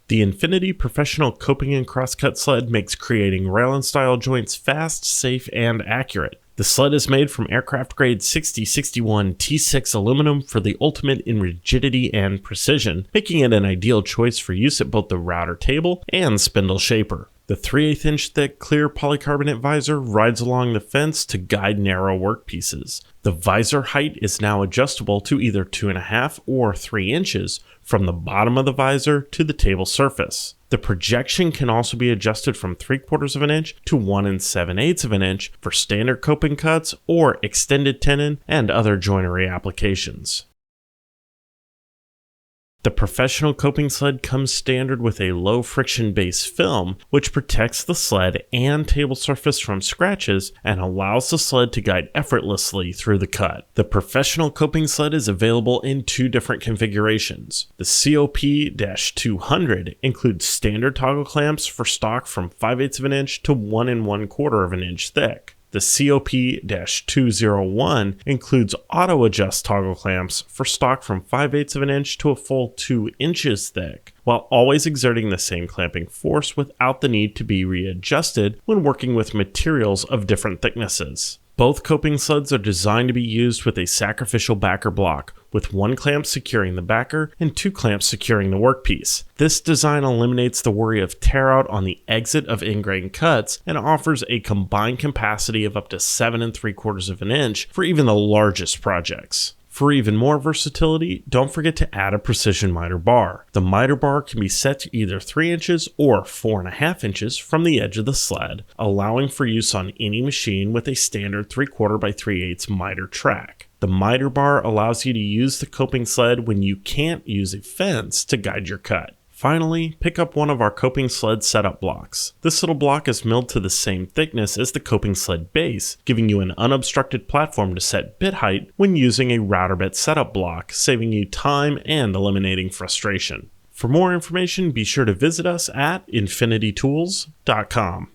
The Infinity Professional Coping and Crosscut Sled makes creating rail-and-style joints fast, safe, and accurate. The sled is made from aircraft-grade 6061 T6 aluminum for the ultimate in rigidity and precision, making it an ideal choice for use at both the router table and spindle shaper. The 3/8 inch thick clear polycarbonate visor rides along the fence to guide narrow workpieces. The visor height is now adjustable to either 2.5 or 3 inches from the bottom of the visor to the table surface. The projection can also be adjusted from 3/4 of an inch to 1 7/8 of an inch for standard coping cuts or extended tenon and other joinery applications. The professional coping sled comes standard with a low friction base film, which protects the sled and table surface from scratches and allows the sled to guide effortlessly through the cut. The professional coping sled is available in 2 different configurations. The COP-200 includes standard toggle clamps for stock from 5/8 of an inch to 1 1/4 of an inch thick. The COP-201 includes auto-adjust toggle clamps for stock from 5/8 of an inch to a full 2 inches thick, while always exerting the same clamping force without the need to be readjusted when working with materials of different thicknesses. Both coping sleds are designed to be used with a sacrificial backer block, with 1 clamp securing the backer and 2 clamps securing the workpiece. This design eliminates the worry of tear out on the exit of ingrain cuts and offers a combined capacity of up to 7 3/4 of an inch for even the largest projects. For even more versatility, don't forget to add a precision miter bar. The miter bar can be set to either 3 inches or 4.5 inches from the edge of the sled, allowing for use on any machine with a standard 3/4 by 3/8 miter track. The miter bar allows you to use the coping sled when you can't use a fence to guide your cut. Finally, pick up one of our coping sled setup blocks. This little block is milled to the same thickness as the coping sled base, giving you an unobstructed platform to set bit height when using a router bit setup block, saving you time and eliminating frustration. For more information, be sure to visit us at infinitytools.com.